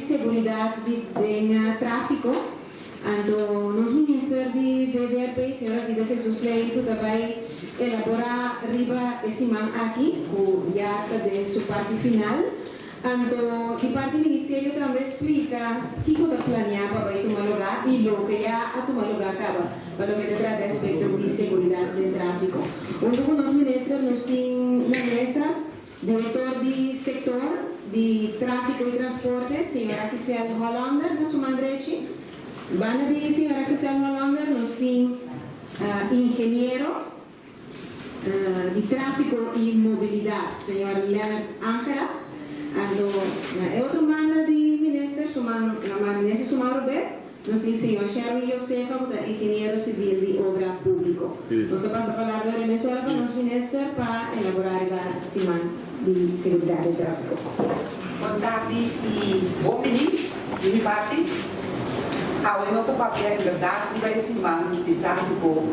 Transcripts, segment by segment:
seguridad de tráfico. Então, nos ministros de VVRP, senhora Zida Jesus Leito, também elaborar riba esse man aqui, o já de sua parte final. Então, de parte do Ministério também explica o que pode planear para tomar lugar e o que já a tomar lugar acaba, para o que trata aspecto de segurança de tráfico. Então, nos ministros, nós temos na mesa diretor de setor de tráfico e transporte, senhora Giselle Hollander, da Sumandrechi. Bana de senhora Giselle Hollander, nós temos engenheiro de tráfico e mobilidade, senhora Leonard Angela. É outra banda de ministros, na ministra Sumaro Bess, nós temos o senhor Sherry Josefa, engenheiro civil de obra pública. Nós passamos a palavra agora emissora para os ministros para elaborar a semana de segurança de tráfico. Boa tarde e bom menino, de minha parte. A nossa papel é verdade, vai semana de tráfico,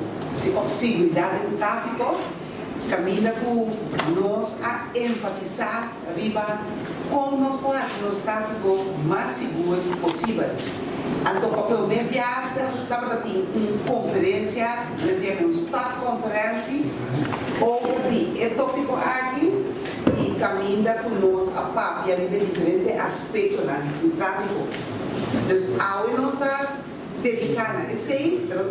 segurança do tráfico. Caminha com nós a enfatizar arriba como nós podemos fazer o tráfico mais seguro possível. Então, para o primeiro dia, estava tendo uma conferência, uma start conferência, onde é tópico aqui e caminha com nós a papel de diferentes aspectos do tráfico. Então, a nossa dedicada a isso,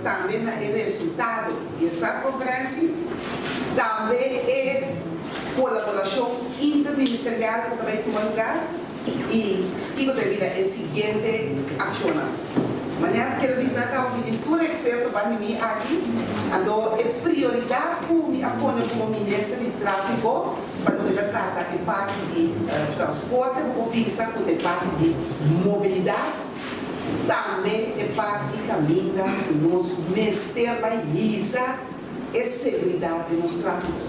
também é resultado desta conferência. Também é colaboração interministerial para também tomar lugar e esquema de vida é seguinte ação. Mas quero dizer que a diretora experta para mim aqui, então é prioridade para mim como ministra de tráfico para não tratar de parte de transporte, ou pensar com a parte de mobilidade, também é parte de caminho que nós ministério vai realizar é segurança nos tráficos.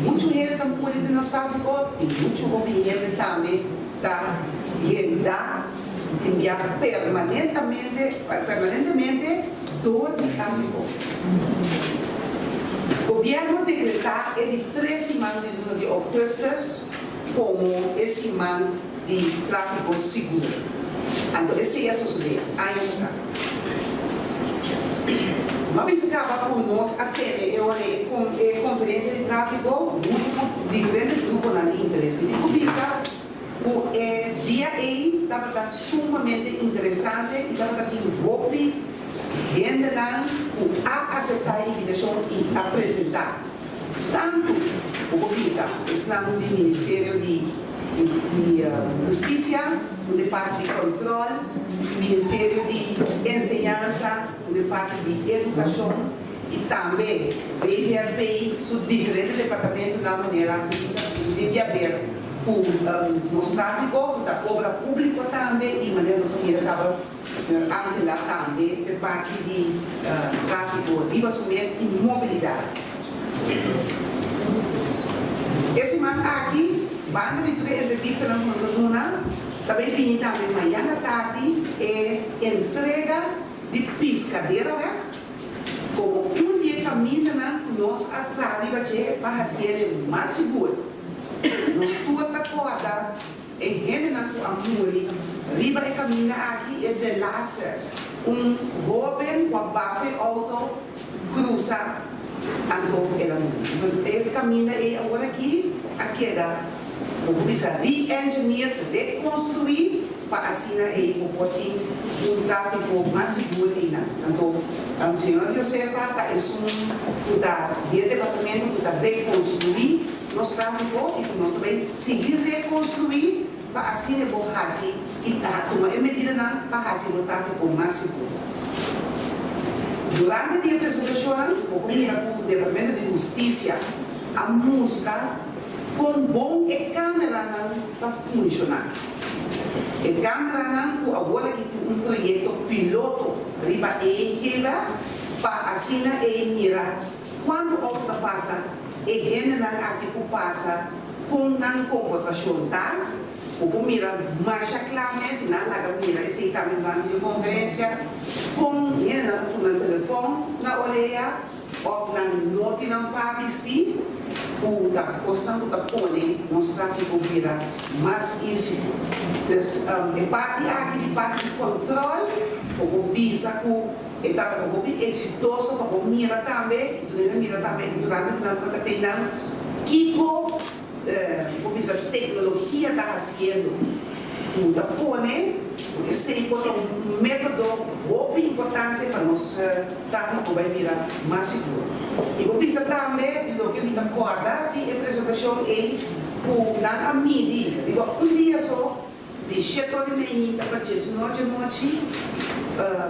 Muitos gente estão por aí nos tráficos e muitos governos também estão realizando enviar permanentemente dor de tráfico. O governo decretar de 3 semanas de augustus como esse semana de tráfico seguro. Então, esse é a sociedade. Mas acaba com nós até a conferência de tráfico, diferentes grupos na interesse. E começa o dia aí estava sumamente interessante e estava envolvendo gente lá a aceitar a invitação e apresentar. Tanto o começa está no Ministério de Justiça, no parte de controle, Ministério de Enseñança, no parte de Educação e também VVRP, os diferentes departamentos da maneira de haver o tráfico da obra pública também e maneira que acaba lá também de parte de tráfico de mês e mobilidade. Esse man aqui, banda de entrevista na nossa luna, também vim também amanhã à tarde entrega de piscadeira, né? Como um dia caminha nós atrás para fazer mais seguro. Nós toda corda e ele na amor, riba e caminha aqui é de laser, jovem com a bafé auto cruza ele caminha e agora aqui a queda precisa re-engineer, reconstruir para assim o poder tráfico mais seguro ainda. Então, o senhor Josefa está de departamento para reconstruir nosso tráfico e nós vamos seguir reconstruir para assim o fazer e tomar medida para fazer o tráfico mais seguro. Durante o dia de apresentação, o Departamento de Justiça, a música com bom e câmera para funcionar. A câmera agora que tem um projeto piloto riba e para assim mirar quando outra passa e gente aqui passa com a comportação tá o mira marcha clame se não lá mira esse caminho de conferência com gente com o telefone na orelha ou na nota na fabisti da constante da pone mostrar que vira mais isso. Então, é parte aqui de parte de controle, o visa com etapa do bem exitoso para o mira também, durante a treinar que o visa tecnologia está fazendo. Da pone, porque sempre um método muito importante para nós tráfico vai virar mais seguro. E eu penso também, do que me acorda, que a apresentação é na mídia. Um dia só, de 7 horas da manhã, para 10 horas da noite,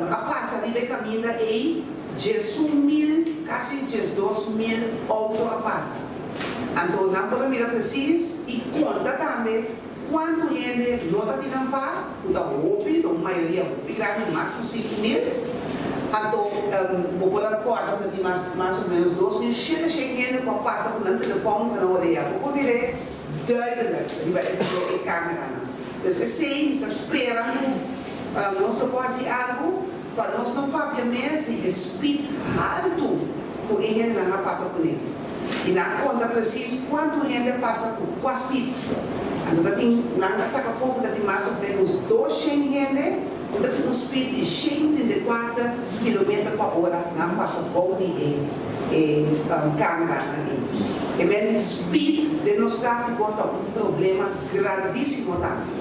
a passa ali de caminho é 10.000, quase 12.000 autos a passa. Então, não podemos mirar preciso e conta também. Quando ele não está tirando vá, o da OPI, a maioria grande, máximo 5.000. Então, vou pôr a corda para mais ou menos 2.000. Chega chegando com a passa com o telefone na orelha. Vou poder duidelijk, die vai ter câmera. Dus é sempre esperando, nós não quase algo, para nós não papiamento e speed alto, porque ele não passa por ele. E na conta preciso quando ele passa por qual speed. Então, tem na saca pouco tem mais ou menos 200 gente, onde tem um speed de 134 km por hora, não passa por de câmera ali. E bem, o speed de nosso tráfego é problema grandíssimo também.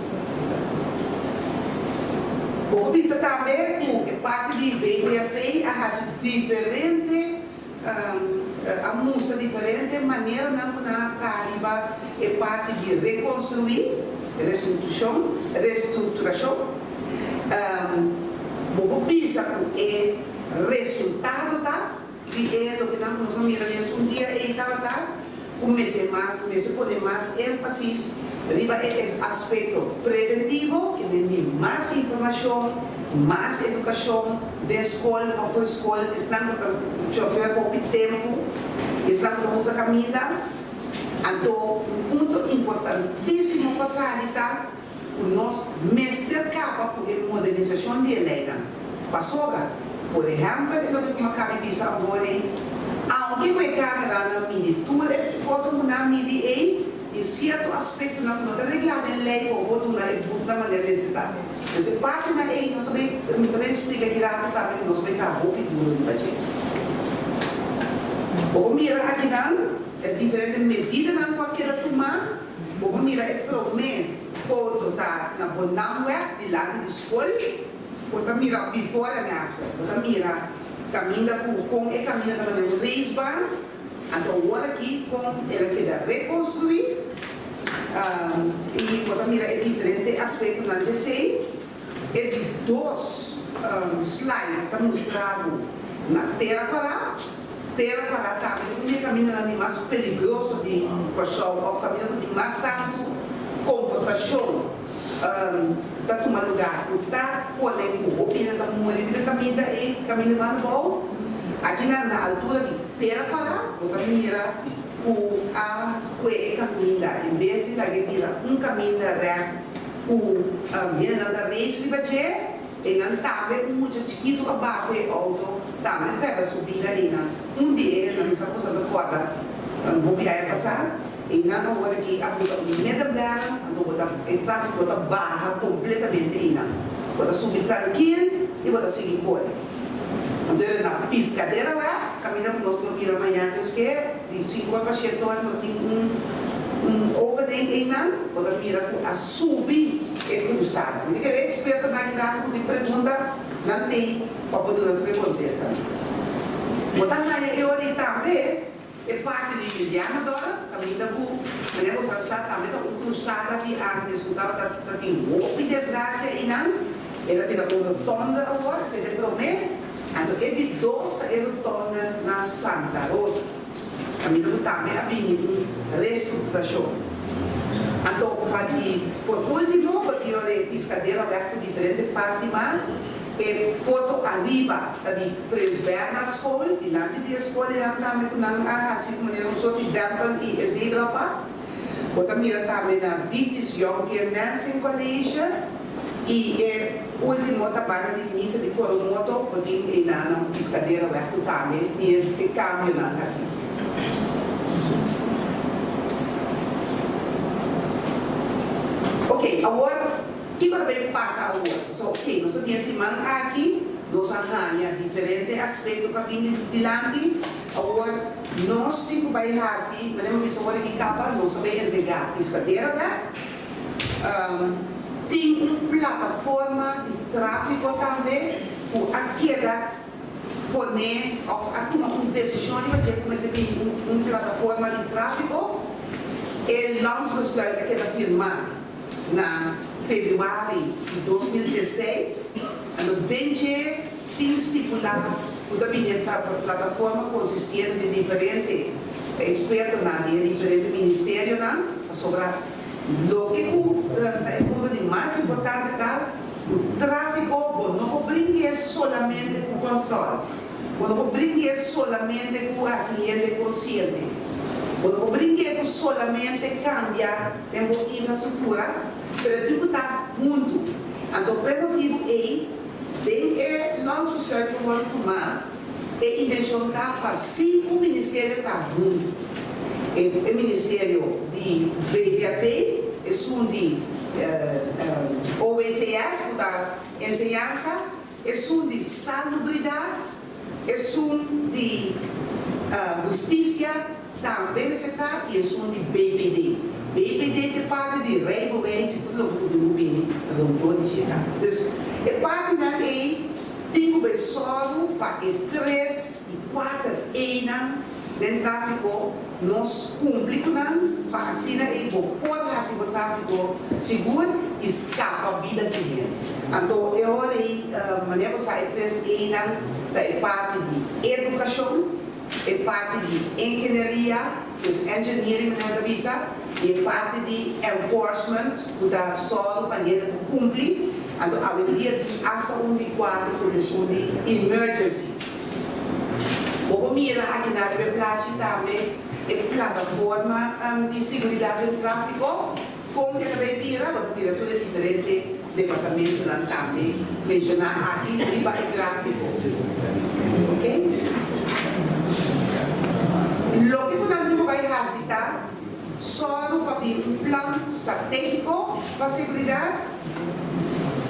O que você também, que parte de BRP, há diferente a música diferente maneira na Caribe é parte de reconstruir, reestruturação. Vou pensar que é resultado que é o que nós miramos um dia e comece a poner mais ênfase arriba esse aspecto preventivo que vem mais informação, mais educação da escola para a escola, estamos com chofer por tempo, estamos com a caminhada. Então, um ponto importantíssimo para a sanidade, o nosso mestre capa por a modernização de lei. Pastora, por exemplo, eu tenho uma cabeça agora, aunque eu carregar na miniatura, posso mudar mídia em certo aspecto na regra da lei ou outro na maneira necessária. Então, parte da lei, nós também explica que lá também nós vamos estar ouvindo da gente. Vamos mirar aqui é diferente medida na qualquer tomar. Vamos mirar é problema foto tá na bonam web de lá de escola. Vamos mirar before and after. Vamos mirar caminho com é caminho da maneira reisbar. Então, agora aqui, com ele quer reconstruir, e vamos mirar é diferente aspecto na GC, é de 2 slides, está mostrado na terra para também, o caminho mais perigoso de cachorro, o caminho de mais tanto comportação, da tomar lugar, o está colhendo, o opinião da mulher, o caminho mais bom, aqui na altura de terra para o mira o caminho em vez de mira caminho o mira da vez que vai ter e não também muito chiquito abaixo e alto também para subir aí dia não está passando corda vou viajar passar e não hora que a meia dela não entrar toda barra completamente aí não vou subir tranquilo e vou seguir correndo. Então, na piscadeira lá, caminha com nós no dia amanhã, que de 5 para 7 horas, nós temos opening aí, vamos mirar a subir e cruzar. Porque é experto naquilo que pergunta, não tem para poder contestar. Então, eu também, é parte de Juliana agora, caminha com, podemos alçar também, com cruzada de antes, que estava tem roupa desgraça aí, ela tem uma tonda agora, se ele promete. Então, ele dosa ele torna na Santa Rosa. A minha também havia uma reestruturação. Então, por último, porque eu tenho piscadeira aberta de diferentes partes, mas foto arriba de Presberna School, de lá de escola, também com assim como eu sou de Dempel e Europa. Eu também também na British Young Care Nursing College. E o último trabalho de missa de Coromoto, porque ele não piscadeira aberta também, tinha câmbio lá assim. agora, o que vai passar agora? So, ok, nós temos esse man aqui, nós arranha diferentes aspectos para vir de lante. Agora, nós cinco vai assim, mas não agora que capa, nós sabemos entregar a piscadeira, né? Tem uma plataforma de tráfego também, por aquela poner, a tomar uma decisão de começar a ter uma plataforma de tráfego. Ele lançou aquela firma na fevereiro de 2016, e desde se estipular o gabinete da plataforma consistente de diferentes expertos na área, diferentes ministérios sobre o que é o mais importante o tráfico não brinca solamente com o controle, não brinca solamente com o acidente consciente, não brinca solamente cambiar a infraestrutura, mas tudo está muito. Então, pelo motivo nós precisamos tomar a intenção para 5 ministérios está junto. O Ministério de VVAP, o de OECS, da Enseñança, o de Salubridade, o de Justiça, também está, e o de BPD. BPD é parte de Rainbow Age, tudo o que não pode chegar. Então, é parte da lei, tem o solo para 3 e 4 anos de tráfico, nós cumprimos para assim e pode assim o tráfico seguro escapa a vida de gente. Então, eu orei, maneira sai 3 anos da parte de educação, é parte de engenharia, engineering na visa, e parte de enforcement, da solo para ele cumprir. Então, a maioria hasta 1 de 4 por de emergency. O mira aqui na Plate também é plataforma de segurança do tráfego, como que também mira tudo diferente departamento lá também mencionar aqui no tráfego, ok? Lo que podemos vai recitar só no papel plano estratégico para a segurança.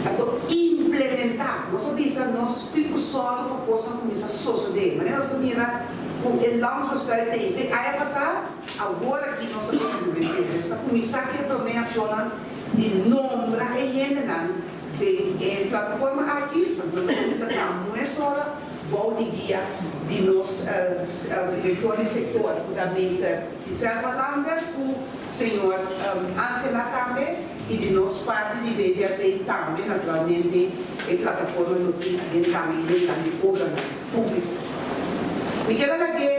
Então, implementar, nós dizemos, nós ficamos só para possam começar a suceder. Mas nós mira o lançamento da TV, aí passar, agora que nós estamos começando a também acionar de nombrar e generar de plataforma aqui, não é só volta e guia de nós, diretor de setor, da ministra de Selma Lander, o senhor Angela também, e de nós parte de VVAP também, naturalmente, a plataforma do que a gente também cobra público. Me quero que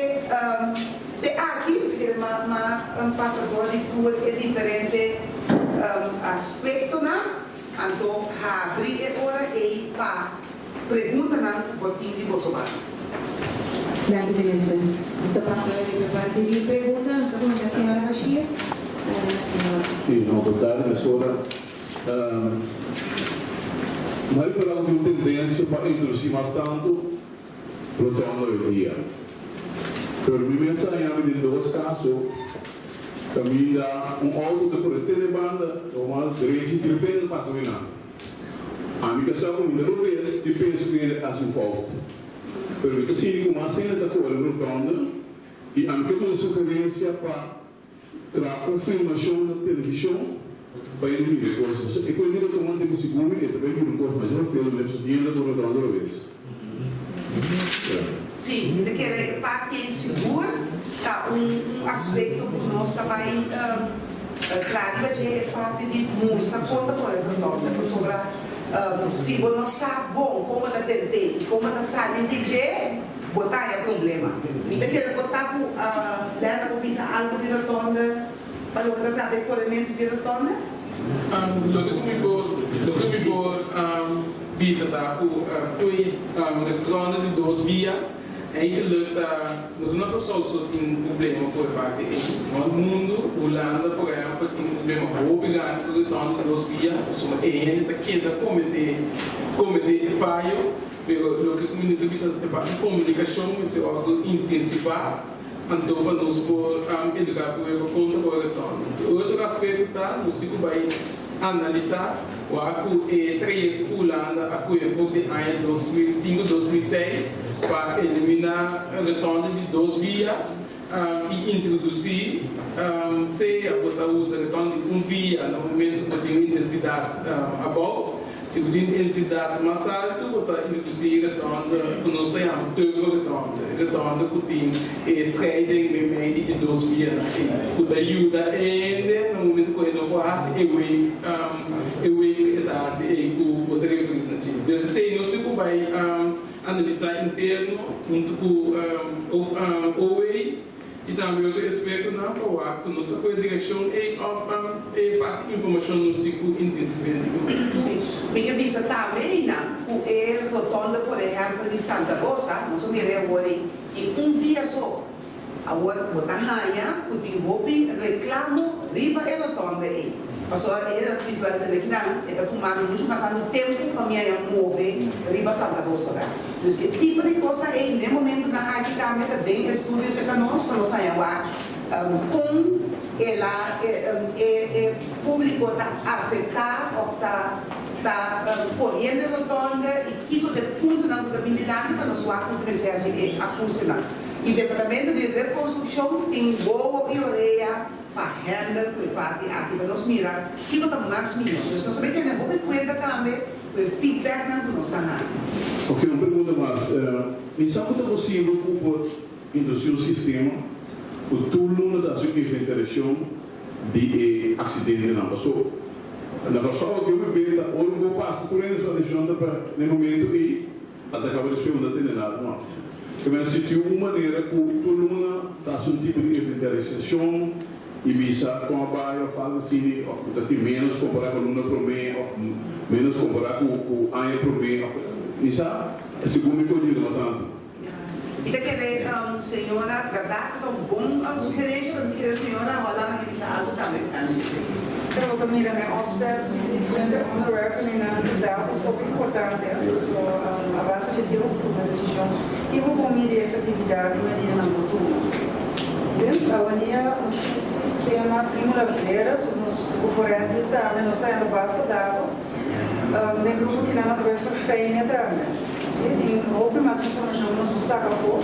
de aqui, porque uma passador de tour é diferente aspecto, então, abrir agora e para pergunta um pouquinho de Bolsonaro. Obrigada, ministra. Esta próxima parte de pergunta, nós vamos a senhora Machia. Sim, não, boa tarde, professora. Mas para uma tendência para introduzir bastante o tecnologia. Pero minha mensagem é de 2 casos. Também dá auto de corretor de banda, uma direita de repente passa bem nada. A minha questão é que eu penso que ele faz falta. Pero eu sinto que uma cena da cor rotunda e a minha sugerência para a confirmação da televisão para eliminar coisas. E quando eu estou mandando esse filme, eu também vi coisa, mas eu filme deve ser dinheiro da rotunda outra vez. Sim, de que parte segura, tá aspecto que nós também claro que é parte de mostrar conta com a pessoa. Se você não sabe bom como está tentando, como está saindo de botar é problema. Me quero botar com lenda com visa algo de retorno para o tratar de corrimento de retorno. Lo que me por visa tá o restaurante de 2 vias é que não resolve um problema por parte do mundo, Holanda, por exemplo, tem um problema obrigado por retorno de 2 vias, só ele está querendo cometer falho, pero lo que o ministro precisa de comunicação, se vai intensificar então para nós por educar por o conta por retorno. Outro aspecto tá, nós temos que analisar o trajeto Holanda a pouco de ano 2005-2006 para eliminar o retorno de 2 vias e introduzir se a botar usa retorno de 1 via no momento que tem intensidade above. Se você tem intensidade mais alta, você introduzir retorno que nós chamamos de retorno que tem scheiding no meio de 2 vias. Você ajuda ainda no momento que ele não faz e o pedaço e o outro referido. Então, se nós temos que analisar interno junto com o OE e também outro aspecto na POA, que nós temos a direção e parte de informação nós temos intensivamente. Minha vista também, o retorno, por exemplo, de Santa Rosa, nós somos agora em via só. Agora, botar raia, o desenvolve, reclamo, riba e retorno aí. Mas era visual de que não, é que tomar muito passado tempo para mim mover riba Santa Rosa. Então, esse tipo de coisa aí, no momento na área também tem estudos econômicos para nós sair com ela público aceitar ou está correndo retorno e que de ponto na comunidade para nós precisar de acústica. E o departamento de reconstrução tem boa e orelha para handle com a parte aqui para nós mirar que não está mais melhor. Nós sabemos que não vamos conta também o feedback na nossa área. Ok, uma pergunta mais. Me sabe que é possível introduzir um sistema que tudo da sua interação de acidente na pessoa. Na pessoa que eu me vejo, ou não vou passar por ele, só deixando para no momento e até acabar de perguntar tem nada mais. Eu senti uma maneira que todo mundo dá um tipo de interação e visa com a baia fala assim, que menos comparar com a aluna para mim, menos comparar com a AIA para mim. Isso é segundo que eu digo, tanto. E da querer, senhora, verdade, tão bom sugerência para a senhora rolar na divisa alta também. Eu também observo diferentes onderwerpen in de data super importante. A base de uma decisão e o comum de efetividade na futuro. Avalia o sistema primavera, os forenses também não saem da base de dados. Tem grupo que não vai verfijnen também. Tem open mais informação nos sacafo.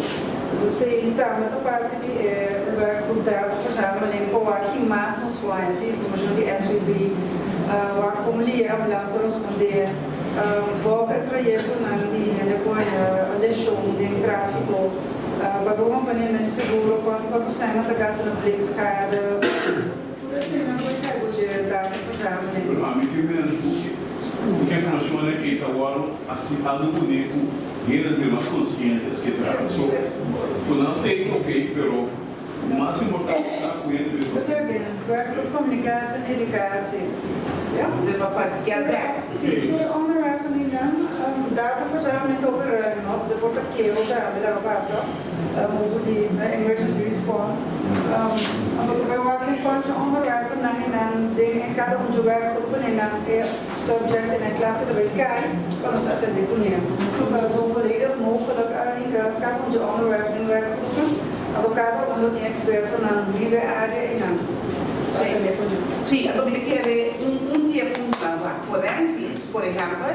Você também a parte de dados verzameling por aqui mais nos clientes, informação de SVB, como lhe a ambulância responder, volta a trajeto na linha depois a leixão de tráfego, para uma companhia de seguro quando sai na casa na Blix cada tudo assim não vai ter o de dados verzameling. Porque a informação é que agora assim a do boneco ainda tem mais consciente etc. Não tem ok, pero o mais importante é estar com ele. Você vê, comunicação, educação. De papai que é Sim, onderwijs en dados verzamelen over ze wordt een keer op de passa over die emergency response. We werken in een onderwerp en dingen in cada werkgroepen en dan subject en klachten te bekijken van ons uit de poneren. Dus zo volledig mogelijk kan onze onderwerp in werkgroepen. Avocado omdat die experten aan nieuwe aarde en aan. Sim, a gente quer ver dia forenses, por exemplo,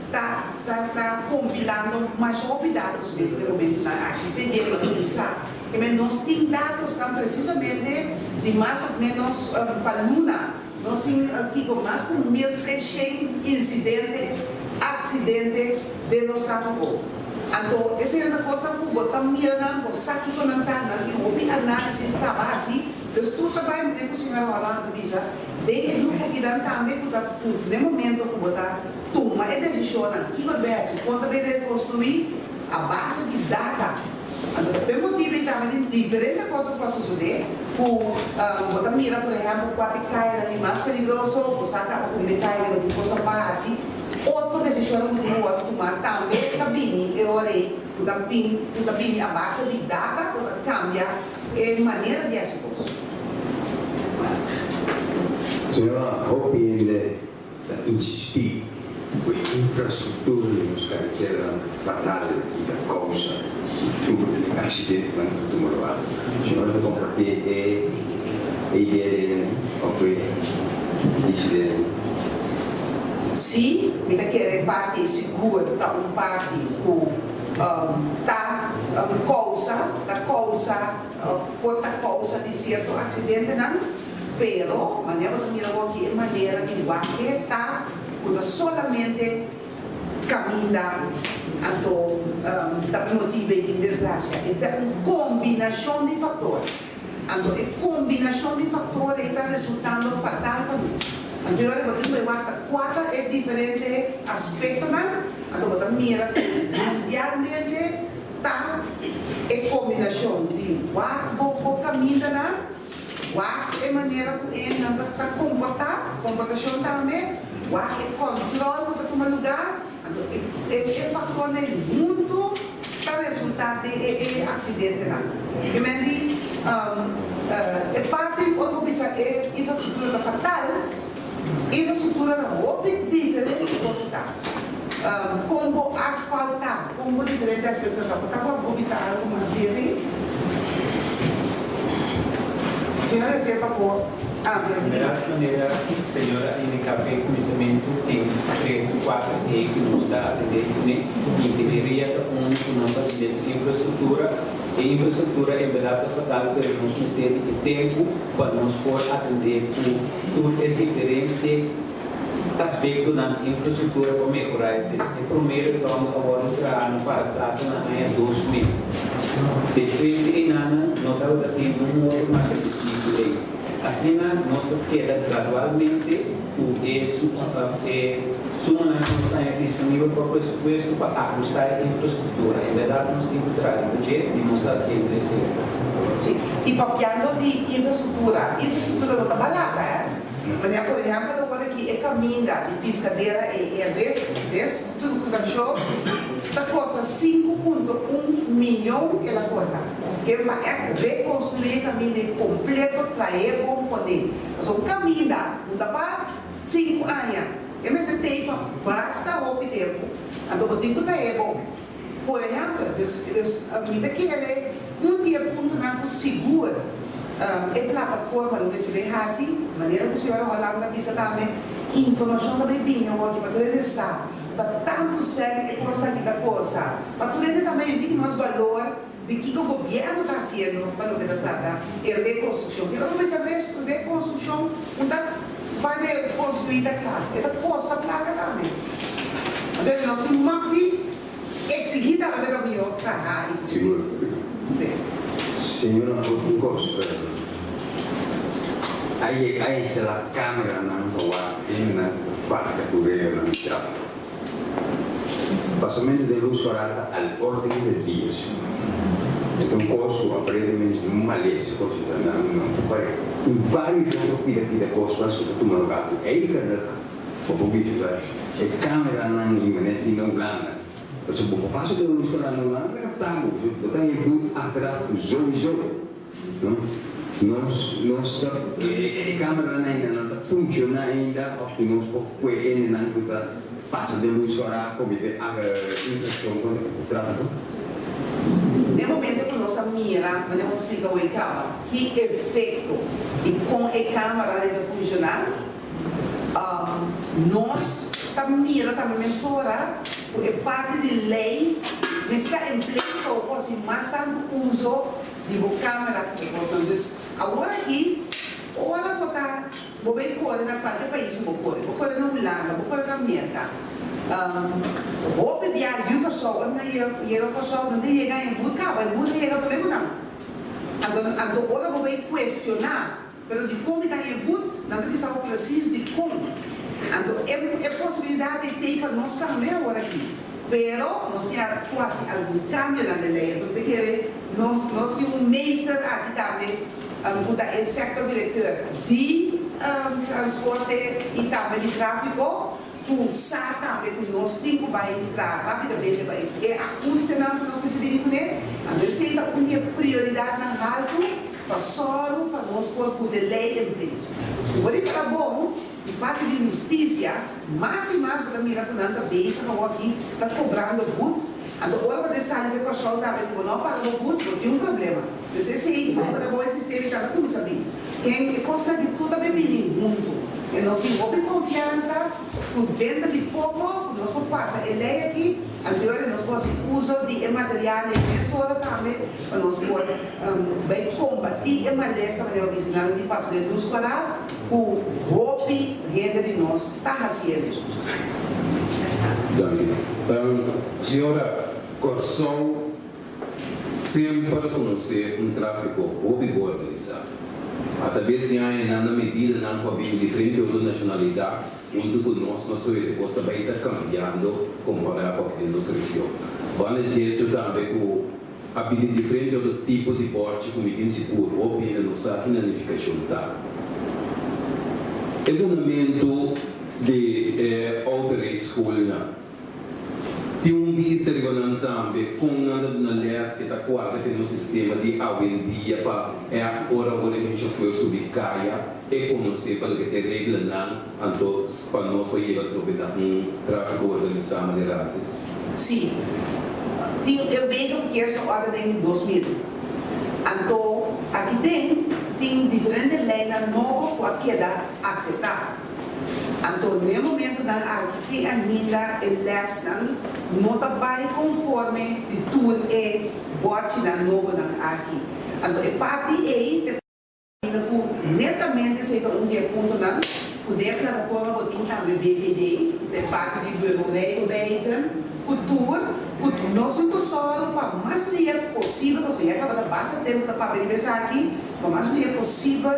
está compilando mais dados neste momento na arte, tem utilizar. E nós temos dados que precisamente de mais ou menos para a Luna, nós temos aqui com mais de 1.300 acidentes de nosso trabalho. Então, essa é uma coisa que botar mirando, sabe que não está na houve análise está assim, estudo também me lembro senhora Rolando Bisa, tem grupo que dá também no momento que botar toma a decisão que vai ver quando vai reconstruir a base de data. Então, pelo motivo também diferente coisa que pode suceder, botar mira por exemplo quando cai ali mais perigoso, você acaba com cai ali coisa base. Outra decisão que eu vou tomar também cabine, eu orei, o cabine a base de data cambia a maneira de agir. Senhora, opinione insistir com a infraestrutura nos carreteras fatal da causa do acidente quando tu morava. Senhora do compartilhar a ideia dele, ok? Isso sim, me quer parte segura, tá parte com causa de certo acidente não, pero maneira que maneira de guarda tá quando solamente caminha então também motiva de desgraça. Então uma combinação de fatores. Então a combinação de fatores está resultando fatal para nós. Então, quatro é diferente aspectos, então você mira mundialmente está a combinação de o caminho, a maneira que está comportação também, o controle para tomar lugar, é fator muito está resultado de acidente. E é parte quando você é infraestrutura fatal. Infraestrutura da roupa diferente de você está. Como asfaltar, como diferente aspectos da roupa. Vou avisar algo mais assim. Senhora, você para pôr. De maneira, senhora, em café conhecimento tem 3, 4 que nos dá a entender que deveria nossa infraestrutura. E infraestrutura é verdade fatal para nós ter tempo para nos poder atender tudo é diferente aspecto na infraestrutura para melhorar isso. Primeiro vamos agora entrar no passo na área 2000. Depois de ano nós estamos tendo outro mais possível aí. Assim nós queda gradualmente suma está disponível para o presupuesto para ajustar a infraestrutura. Em verdade, nós temos que trazer o budget e nós está sempre certo. Sim. E papiando de infraestrutura não está barata, Mas, por exemplo, agora aqui é caminho de piscadeira reestruturação da coisa 5,1 milhão que ela costa. Que é reconstruir caminho completo para ele componente. Mas o caminho não dá para 5 anos. E mas tempo basta o tempo. Então o tempo é bom. Por exemplo, a medida que ele dia ponto não segura a plataforma do BCB assim, maneira que o senhor rolar na pista também, informação também vinha hoje para poder estar. Está tanto sério que custa aqui da coisa. Para poder também ter mais valor de que o governo está fazendo para o que trata é reconstrução. Porque quando você vê reconstrução, vai construída claro. Esta costa placa também. Então, nós temos que exigir também o melhor para Senhora, um gosto. Aí se a câmera não voa, na falta de governo não trava. Passamento de luz solar ao ordem de dias. Então, custo aparentemente malícia, não vai. Em vários outros pida costas que tu não lugar. É aí que o público vai. A câmera não é não blanda. Porque o passo de luz solar não é captado. Então, é tudo atrás do a câmera ainda não funciona ainda, acho que nós ainda não passa de luz solar como a impressão quando o tráfego. No momento que nós miramos, vamos explicar o câmera, que efeito e com a câmera de funcionar, nós também mensura porque parte de lei está em place ou se mais tanto uso de câmera que nós agora aqui, olha botar, vou ver coisa na parte do país, vou coisa na Holanda, vou coisa na América. Vou beber ajuda só, não chega só, não chega em busca, não chega para mim não. Então, agora vou questionar, mas de como está em busca, não precisa preciso de como. Então, é possibilidade de ter para nós também agora aqui. Pero nós temos quase algum cambio na lei, porque nós somos mestre aqui também, é sector diretor de transporte e também de tráfego, pulsar também que nós temos que entrar rapidamente, é a custa que nós precisamos de ter, a receita uma prioridade na alto, para solo, para nós poder lei em place. Agora é bom, de parte de justiça, mais e mais para mim, a vez que eu aqui está cobrando muito, Agora você sabe que o pessoal também não para no futuro, tem problema. Você sei, para o sistema está como sabe. Quem gosta de tudo é bem muito. E nós temos confiança, por dentro de pouco, nós passa ele aqui, anterior nós podemos usar de material e pessoa também, para nós poder bem combater a maleza para o vizinho de passar de luz para o roupa renda de nós está fazendo isso. Senhora, Corsol sempre conhecer tráfico roubo organizado. Através de na medida não com diferente outra nacionalidade, onde conosco nossa resposta vai estar cambiando comparado com a nossa região. Vale dizer também que há diferente outro tipo de porte como inseguro, ou bem não sabe na unificação da. O momento de outra escola tem vista também com na leis que está quadra que no sistema de avendia para agora que a gente foi subir caia e conhecer para que tem regra não então para nós foi ir a trocar tráfico organizado maneira antes. Sim, eu vejo que esta ordem em 2000. Então aqui tem diferentes leis novas para que dá aceitar. Então, no momento que ainda eles não trabalham conforme de tudo é bote na nova aqui. Então, é parte aí que netamente se um dia ponto não poder plataforma botin também BVD, é parte do Beijing, cultura, nosso pessoal para mais livre possível, porque já acaba da base tempo para verificar aqui, para mais livre possível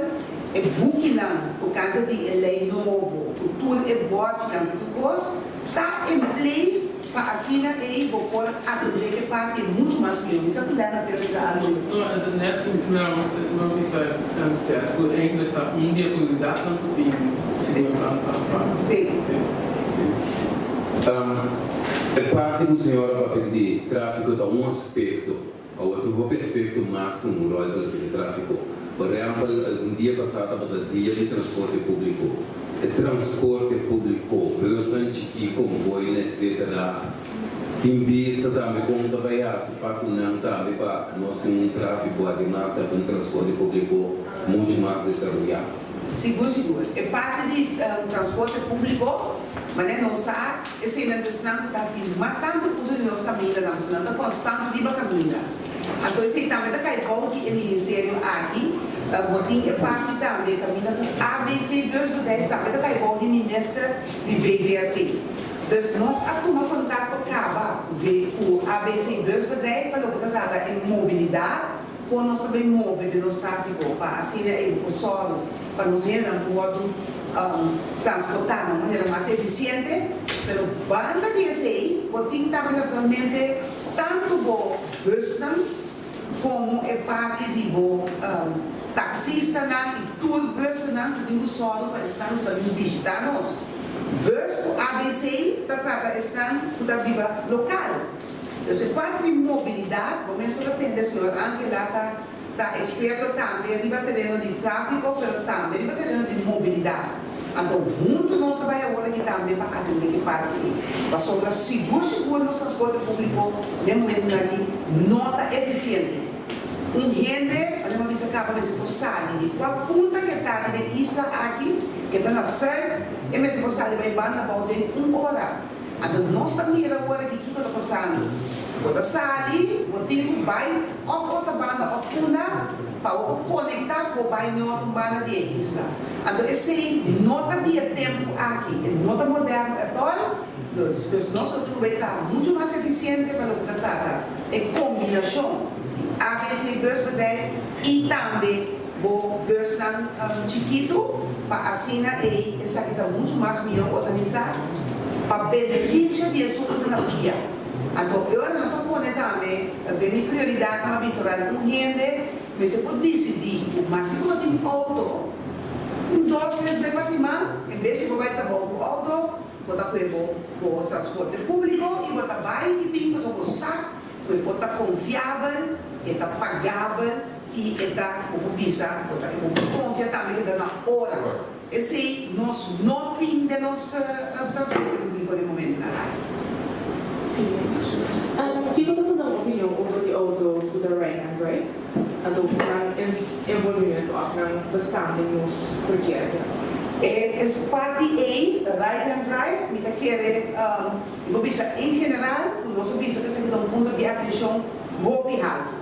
é bukina por causa de lei novo, tudo é bote na coisa, está em place para assim aí vou pôr atender que parte muito mais melhor. Isso é que dá na pesquisa. Não isso certo. Ainda está dia por data não tem sistema para Sim. A parte do senhor papel de tráfico dá aspecto, ou outro aspecto mais como o rol do tráfico. Por exemplo, um dia passado, o dia de transporte público. O transporte público, bastante que comboio, etc. Tem vista também como trabalhar, se para não também para nós temos tráfego, ademais também transporte público muito mais desenvolvido. Seguro. É parte de transporte público, mas não sabe, esse ainda está assim, mas tanto uso de nós caminhos, não está constante de caminhar. Então, esse também está caindo que o Ministério aqui, botinha parte também caminha com ABC 2 do 10, também está caindo de Ministro de VVRP. Então, nós atuamos contato com o ABC 2 do 10 para o que está em mobilidade, com nós também move de nosso tráfego para assim o solo, para nós não poder transportar de uma maneira mais eficiente, mas banda de esse botinha também naturalmente tanto o Boston como é parte de taxista e tudo Boston que tem o solo para estar também visitar nós. Bus, ABC, trata estar da vida local. Então, parte de mobilidade, o momento depende, senhor Angela está experto também, ele vai ter de tráfego, mas também vai ter de mobilidade. Então, muito nós trabalhamos agora aqui também para atender que parte para sobre seguro no transporte público, no momento ali, nota eficiente. Gente, a gente acaba de sair de qual ponta que está de isla aqui, que está na frente, e mesmo você vai na volta de 1 hora. Então, nós também agora que está passando. Quando sai, o tempo vai, outra banda, outra para conectar com o bairro outra banda de isla. Então, esse nota de tempo aqui, nota moderna, os nossos vai estar muito mais eficiente para o que trata. É combinação. ABC bus e também o bus chiquito para assim e essa que está muito mais melhor organizado para benefício de sua autonomia. Então, eu não sou também de prioridade na visão da gente, mas você pode decidir, mas se você tem auto, 2, 3 vezes acima, em vez de você vai estar com o auto, você vai o transporte público e você vai e vem, você vai usar, você está confiável, está pagável e está visa, está confiável também que está na hora. Esse nós não fim de nosso transporte público de momento na área. Kiko temos uma opinião sobre o auto do right-hand drive? Então, o envolvimento bastante nos projetos. Es parte A, right-hand drive, me quer, em geral, nós visa que seja um ponto de atenção golpeado.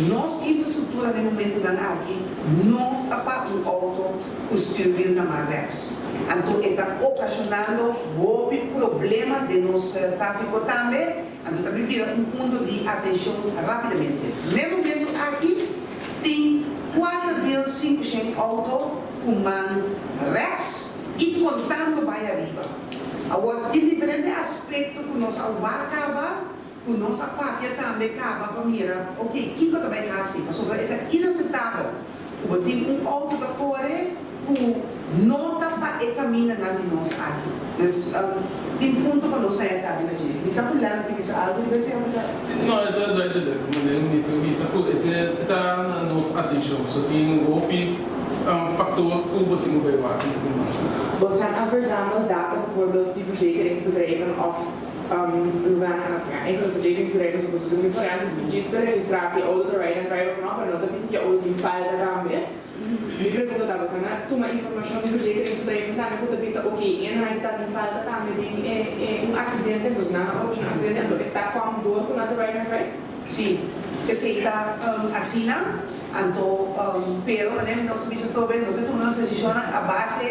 Nossa infraestrutura no momento da aqui não está um auto construído na Marvex. Então, está ocasionando um problema de nosso tráfego também. Então, também vira um ponto de atenção rapidamente. No momento aqui, tem 4,5% auto com Rex e contando vai arriba. Agora, tem diferentes aspectos que nós acaba. O nosso papel também acaba para mirar, ok, o que eu também faço? Mas é inaceitável. Eu tenho auto da Core, não está para caminhar na nossa aqui. Mas tem ponto para nós sair da vida. Bisa fulano, bisa algo, bisa algo. Não, está na nossa atenção. Só tem um fator que o botinho vai lá. We gaan verzamelen data bijvoorbeeld die verzekeringsbedrijven of enkele verzekeringsbedrijven zoals de registratie, registratie, auto, rijden, rijden vanaf en dat is je auto in file dat gaan weer. Nu pergunto da você, né? Toma informação de verzekeringsbedrijven também quando pensa, ok, en hij staat in file dat gaan weer een accidente, dus na een accidente, dat está com dor com a rijden, rijden. Sim, que se está assina, pero nós tomamos decisão a base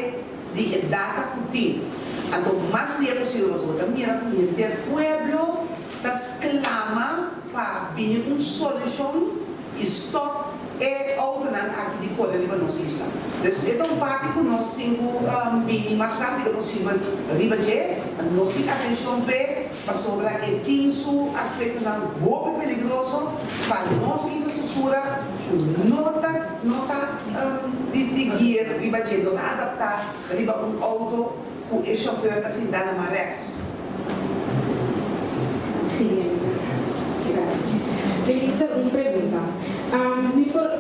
de data que tem. Então, mais dia possível, nós também o pueblo das clama para vir solução e stop aqui de Cola de nossa isla. Então, é parte que nós temos vir mais rápido possível arriba de nós temos atenção para sobre o quinto aspecto muito perigoso para nossa infraestrutura, nota de guia arriba de não adaptar arriba auto o chauffeur está sem dar na Marvex. Sim, Felícia, uma pergunta.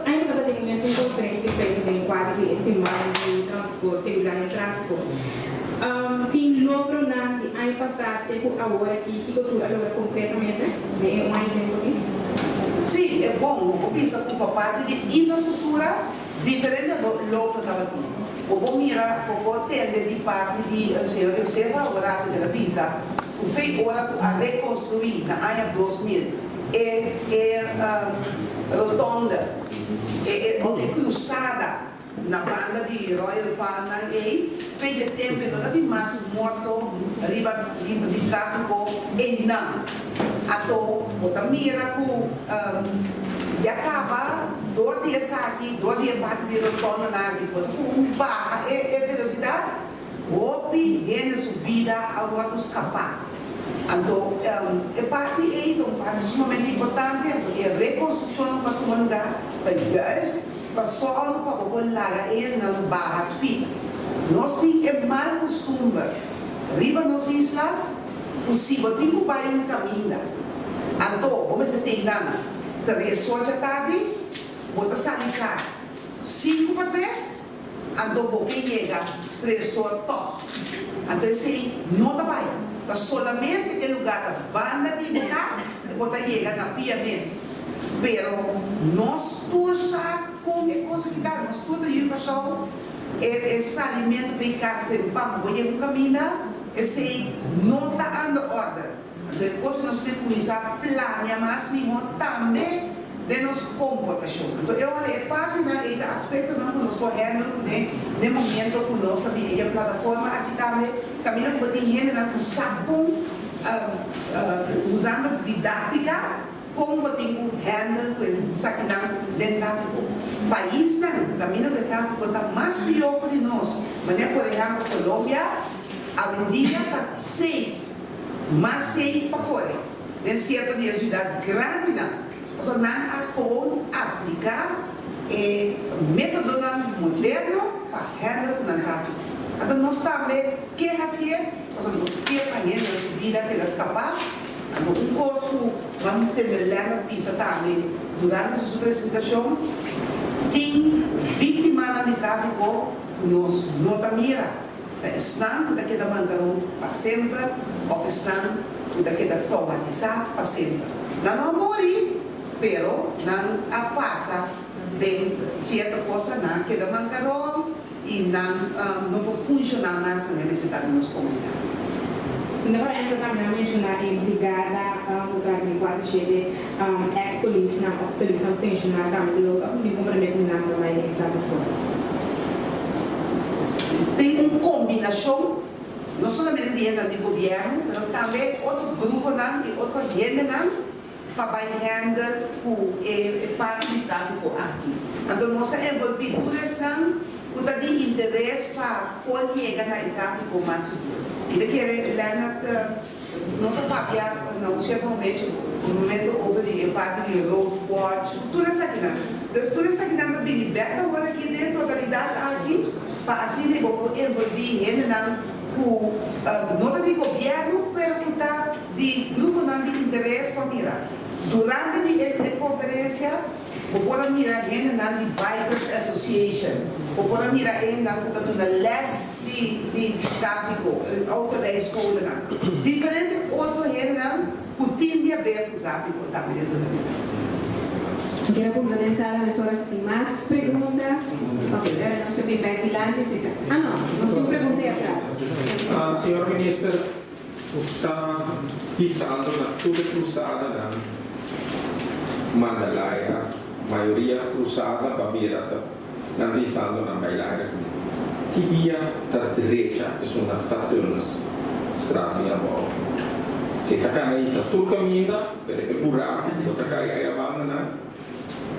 Ainda está tendo uma conferência que fez em quadro de semana de transporte, segurança e tráfego. Tem logo na ano passado, agora que cultura logra concretamente, de um ano aqui? Sim, é bom. O PISA ocupa parte de infraestrutura diferente do logo que estava aqui. O bom mira, o bom tende de parte de, eu sei favorável da PISA, o feito agora a reconstruir na ano 2000 rotonda, cruzada na banda de Royal Palma e fez tempo que não tem mais morto riba de tráfico e não. Então, o mira e acaba 2 dias aqui, 2 dias parte de rotonda na água, barra velocidade, houve gente subida ao lado escapar. Então, é parte aí, então, parte sumamente importante, é a reconstrução para o lugar, para só para o lagar e não barra speed. Nós temos mal costume, arriba nossa isla, possível, tem que ir um caminho. Então, vamos ter nada. 3 horas da tarde, bota sair em casa. 5 para 3, então vou que chega 3 horas top. Então esse não está bem. Então solamente aquele lugar da banda de casa, bota chega na pia mês. Pero nós todos com a coisa que dá, nós todos aí passamos esse alimento de casa, vamos ir um caminho, esse não está em ordem. Depois nós temos que começar a planear mais também de nossa comportação. Então, eu olhei parte do aspecto que nós correndo no momento que nós também a plataforma aqui também caminha com gente na saco usando didática como tem que handle com saque dentro do país o caminho de tráfico está mais pior que nós. Mas por exemplo, Colômbia, a vendida está safe. Mas safe para fora. Em certa de cidade grande, não. Não há aplicar método moderno para handle com o tráfico. Então, nós também queremos fazer, nós queremos fazer a vida que elas capaz. Um curso, vamos ter na pista também, durante essa apresentação, tem vítimas de tráfico, nós não mira. Estão daquela maneira para sempre, ou estão puta queda traumatizado para sempre. Não morre, pero não passa bem certa coisa, não queda mancarão e não pode funcionar mais na necessidade da nossa comunidade. Agora, entra também a mencionar a brigada do Carmen 47, ex-polícia, na polícia pensionar também, eu só não compreender que não vai entrar fora. Tem uma combinação, não somente de governo, mas também outro grupo e outra gente para handle o parte de tráfico aqui. Então, nós envolvidos com de interesse para pôr chegar no tráfico mais seguro. E daquele lá nossa papia, não certo momento houve de parte de road watch, tudo isso aqui não. Então, tudo isso aqui não bem liberta agora aqui dentro da totalidade aqui, para assim envolver gente com nota de governo, pero que está de grupo de interesse para mirar. Durante a conferência, vou mirar gente de Bikers Association, vou mirar gente que less de tráfico, outra da escola. Diferente outra gente que tem a ver com tráfico também dentro da vida. Quiero comenzar las horas y más preguntas. Ok, no se ve adelante. No se pregunte atrás. Senhor Ministro, está pisando na toda cruzada da Mandalaya, maioria cruzada para Mirata, não pisando na Mandalaya. Que dia da direita é uma Saturnas, estrada e a volta. Se está caminhando, tudo caminha, é buraco, está caindo a banda,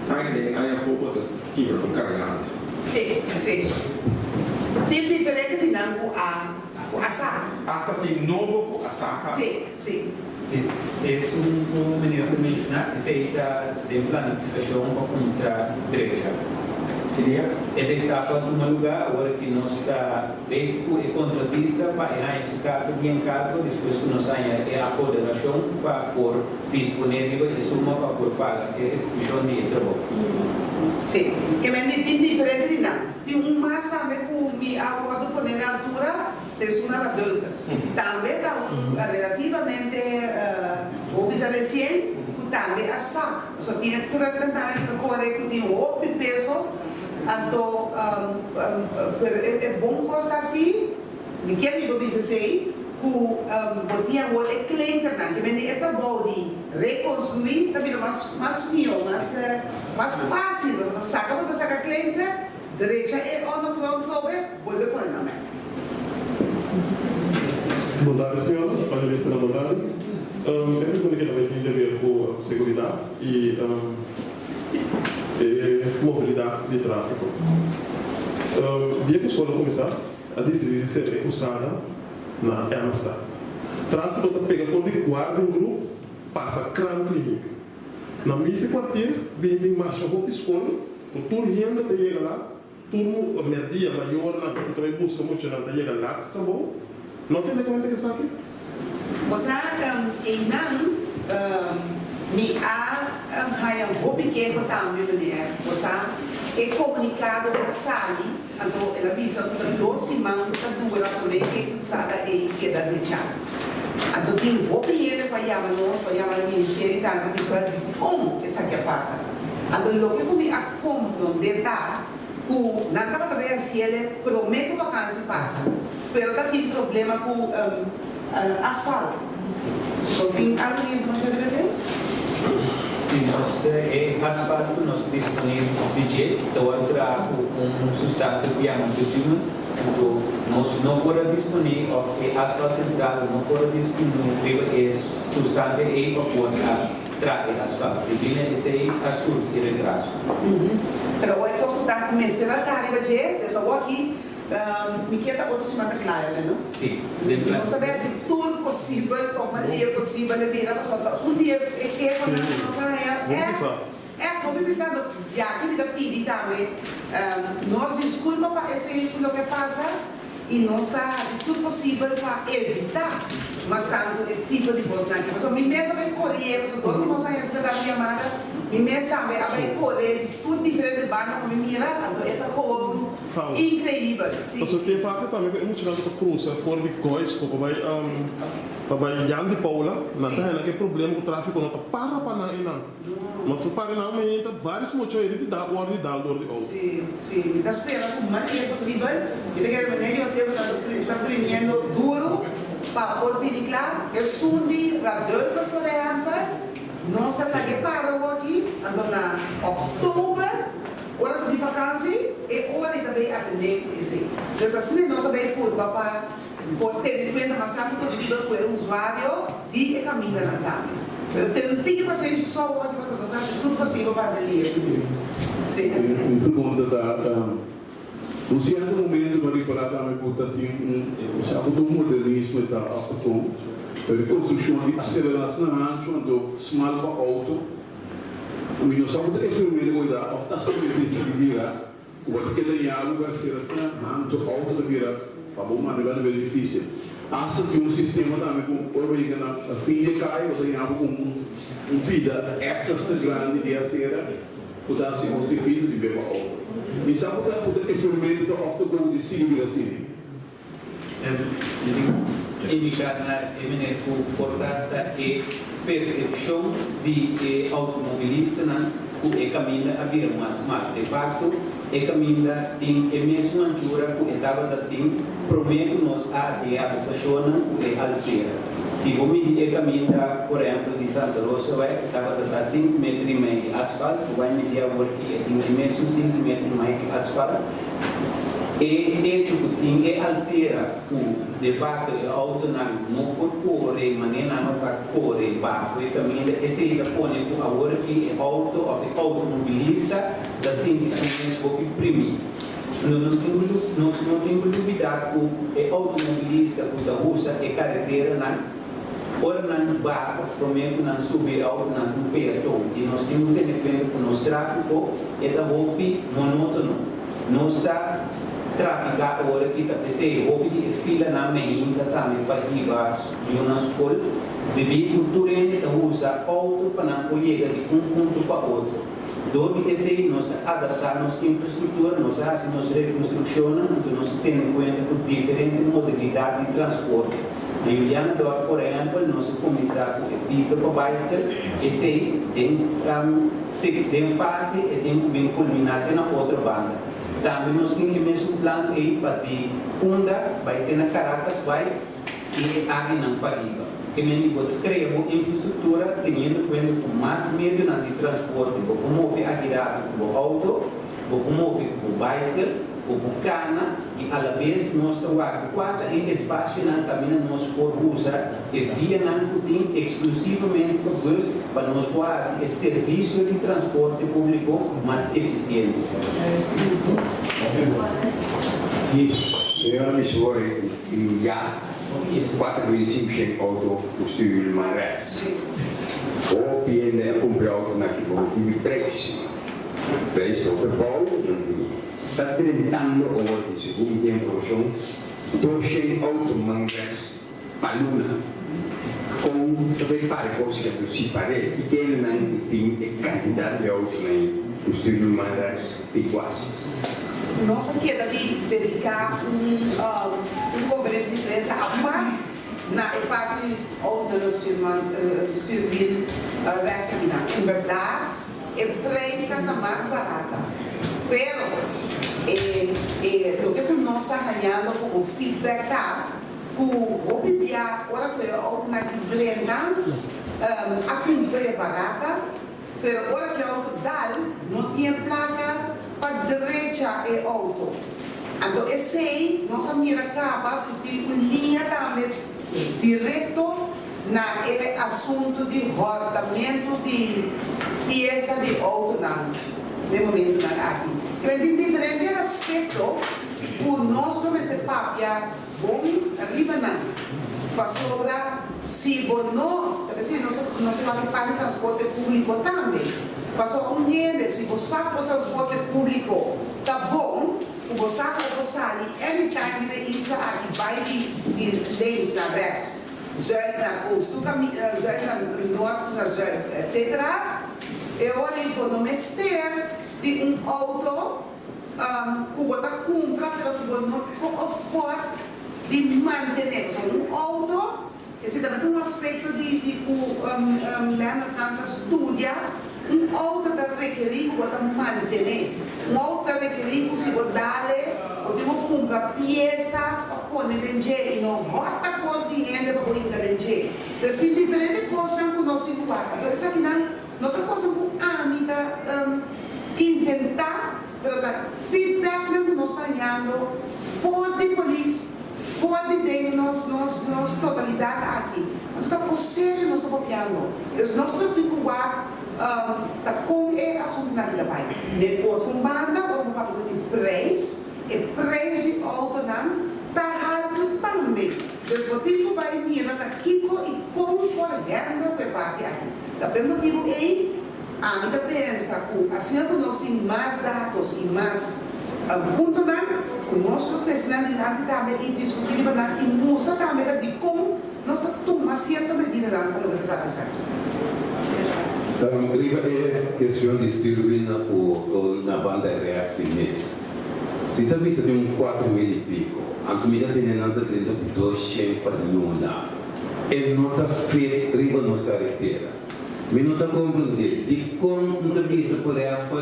ainda há fogo que vai carregando. Sim, sim. Tem diferente de não a saca. Hasta tem novo a saca. Sim, sim. Sí, es un menú que menciona que se está de planificación para começar a derecha. Ele está em um lugar agora que nós está básico e contratista para ganhar esse cargo de encargo, depois que nós ganhamos a apoderação para por disponível e suma para por pagar a execução de trabalho. Sim, que me tem diferente de não. Tem mais também com me acordo por na altura de uma adultas. Também está relativamente observação, também a sac. Só tinha tratamento correto de outro peso. Então, é bom coisa assim. Me quer me dizer que botinha agora é clínica, que vem é trabalho de reconstruir, também mais melhor, mais fácil. Você saca clínica, direita é on front over, vuelve por na meta. Boa tarde, senhor. Panelista da boa tarde. Eu pergunto que também tem a ver com segurança e mobilidade de tráfego. Dia que a escola começar a decidir ser recusada na Amsterdã. Tráfego está pegando fora de guarda um grupo, passa crânio clínico. Na missa quartier, vem mais uma escola, o turno ainda tem chega lá, turno a media maior, que também busca muito, não tem chega lá, acabou. Não tem documento que sabe? Você me há um pequeno também, você é comunicado a Sally, então ela avisa que duas semanas que dura também que usada e que dá deixada. Então tem um pequeno para chamar nós, para chamar o ministério, então a pessoa como essa que passa. Então o que eu me compreender que não dá para ver se ele promete para que se passa, mas está tem problema com asfalto. Então tem algo que não deve ser? Sim, nós asfalto nós disponível budget, então para substância que é muito então nós não podemos disponível asfalto central, não podemos disponível substância aí para pôr trazer asfalto, porque esse aí azul e retraso. Pero hoje posso estar com este detalhe, budget, eu só vou aqui. Me queda outra semana clara, não? Sim. Nós sabemos assim, tudo possível, como é possível, ele vira para só um dia que é quando nós como pensando, já que ele pedi também, nós desculpa para esse o que passa e nós está tudo possível para evitar, mas tanto tipo de coisa que você me mesmo vai correr, você todo mundo sai essa da chamada, me mesmo vai correr tudo diferente banda, me mira, então é como tal. Increíble, sim. Então, tem parte também que é muito grande para cruzar fora de coisa, para Jan de Paula, não tem aquele problema com o tráfego, não está para não. Mas se para não, mas tem vários motivos de dar ordem de auto. Sim, da espera o mais é possível. E daquela maneira você está treinando duro para poder claro. Eu sou de radar pastoreanos, nós estamos aqui para aqui, na outubro, hora de vacância e hora também atender esse. Então assim nós também para ter em conta mais rápido possível para o usuário de caminhar na caminho. Eu tenho paciente só o que você está fazendo tudo possível para fazer ali. Sim. Muito bom no certo momento para reparar também porque tem modernismo e tal, a construção de aceleração na quando small para auto, o meu só porque esse primeiro cuidar, está sempre virar, o que ele algo vai ser assim, na auto de virar, para bom maneira é difícil. Acha que um sistema também com a fim de cair, ou seja, com vida extra grande de acelerar, pode ser muito difícil de ver para auto. E sabe que experimento ofta de siglo assim. Indicar na importância e percepção de automobilista na que caminha a vir mais mal. De facto, e caminha tem a mesma altura que estava da tem promete nos a se a população que alceira. Se o medir caminha, por exemplo, de Santa Rosa vai estava da 5 metros e meio de asfalto, vai medir a work e tem o mesmo 5 metros e meio de asfalto. E tipo tem a alceira que de facto é auto não corre maneira não para correr baixo e caminha esse da põe com a hora que é automobilista da simples que primeiro nós não temos dúvida que é automobilista que da usa é carreteira na ora não vai prometo não subir auto não perto e nós temos que ter que o nosso tráfego é da roupa monótono não está traficar agora que está pensando houve de fila na meinha também para arribar de uma escola devido ao turno que usa auto para não chegar de ponto para outro. Dove esse nós adaptar nossa infraestrutura, nós fazemos reconstrução, então nós temos em conta com diferentes modalidades de transporte. Na Juliana Dor, por exemplo, nós começamos com a pista para bicycle, esse tem fase e tem bem culminado na outra banda. Também nós temos o mesmo plano aí para de Punda, vai ter na Caracas, vai e aqui na Pariba. Que me digo, criamos infraestrutura tendo conta com mais meios de transporte, vou promover a guiar com o auto, vou promover com o bicycle, com o cana e à vez nós trabalhamos quatro em espaço na caminho nós podemos usar e via não tem exclusivamente para nós fazer esse serviço de transporte público mais eficiente. Sim, eu me sou já 4.500 auto costuur maar reis. Of je een compleet naar die prijs. Prijs op de bouw, está tentando over de segunda impressão, doce auto mangres paluna. Com também para coisa que se parece que ele não tem quantidade de auto nem costuur mangres de quase. Nossa queda de verificar conversa de imprensa a parte na parte onde nós servir a em verdade, a preço está mais barata. Pero, o que nós estamos ganhando com o feedback com o PBA, agora que eu automaticamente a compra é barata, pero agora que eu dá, não tinha placa para direita e auto. Então, esse nossa mira acaba porque tem linha também direto na assunto de rotamento de peça de auto de momento na aqui. Então, tem diferentes aspectos por nós como esse papia bom arriba na para sobra se não, nós vamos para o transporte público também. Passou um dia, se você o transporte público está bom, você pode sair, anytime que está aqui, vai de leis na verso, zuid naar oost, zuid naar noord, naar zuid, etc. E ora il ministero di un auto cubo da compra, pero cubo não afford de manter. Um auto, esse também é um aspecto de Leonard Tanta estudia, um auto da requerir cubo da manter. Um auto da requerir cubo se dale, ou de comprar peça para pôr em dinheiro, e não bota coisa de renda para pôr em dinheiro. Então, tem diferentes coisas que nós temos que fazer. Então, essa aqui não é coisa que inventar, mas feedback que nós estamos dando fora de polícia, fora de nossa totalidade aqui. Nós estamos possível, nós estamos copiando. Então, nós temos que falar com é assunto na vida vai. De outra banda, vamos falar de preço, e preço alto não está alto também. Então, o tipo vai mirar aqui e como correndo para parte aqui. Também o motivo é a gente pensa que assim que nós temos mais dados e mais pontos, o nosso presidente também e discutir e mostrar também de como nós tomamos certa medida para o que está certo. É questão de distribuir na banda reação mesmo. Se também você tem 4 mil e pico, a comida tem nada dentro de 200 para luna. E não está feito riba nos carreteira. Mas não está compreendendo de como não está por exemplo,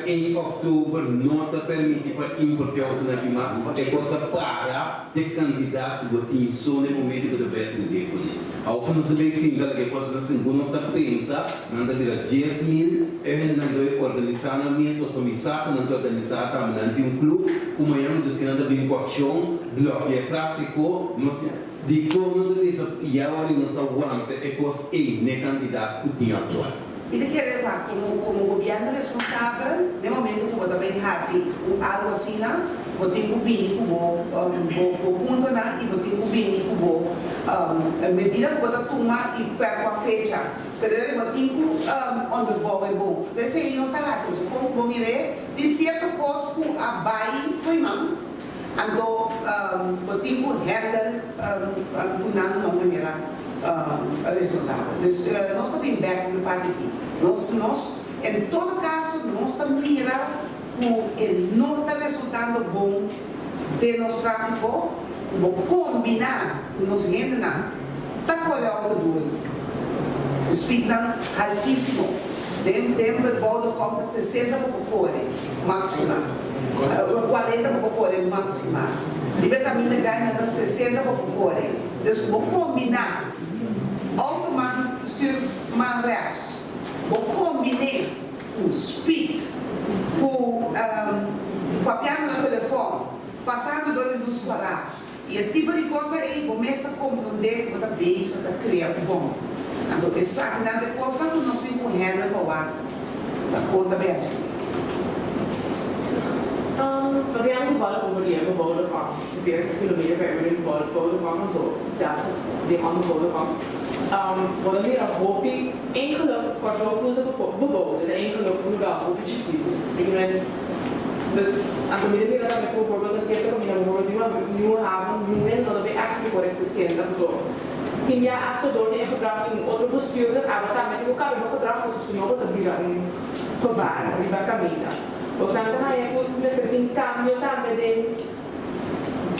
em outubro não está permitido para importar o naquilo, é coisa para de candidato que tem só no momento que deve atender com ele. Ao fundo se vê sim, que é coisa da segunda está pensa, não está vira 10 mil, não está organizando a mesma, só me saca, não está organizando também um clube, como é um dos que não está bem colchão, bloqueia tráfico, não sei. De como e agora nós estamos aguantando é coisa nem candidato que tinha atuado. E de que levar como governo responsável, no momento que também faz algo assim, vou ter que vir como ponto e vou ter que vir como medida que vou tomar e perto a fecha. Mas eu vou ter que onde vou é bom. Então, se não está assim, como vou me ver, de certo posto a Bahia foi mal. Então, vou ter que handle de uma maneira responsável. Então, nós estamos back no parte aqui. Nós, em todo caso, nós estamos mirando que não está resultando bom de nosso tráfico, vou combinar com nossa gente, está colhendo duro. O speed altíssimo. Dentro do bordo conta 60 por máxima. 40 por máxima. A vitamina ganha para 60 por Então, vou combinar automático, mandares. Vou combinar o speed com o papel no telefone, passando 2 minutos quadrados. E o tipo de coisa aí, começa a compreender como está bem, está criando bom. Então, essa coisa que nós temos que handle para lá, da conta bem assim. Vi anche fare come dire che vuole fare, perché chilometri per il vuole fare todo, zelfs die handen vuole fare. Wat meer een hobby, één geluk, qua zoveel beboden, de één geluk moet wel een objectief. Ik ben dus aan de midden dat ik bijvoorbeeld een zeker om in een nieuwe haven, nu dat we echt voor het centrum zo. In jaar als de door de gebruik in andere bestuurder, maar dan met elkaar nog gebruik als ze nog dat die een gevaar, die bij camina. Os antes hay un cambio también de,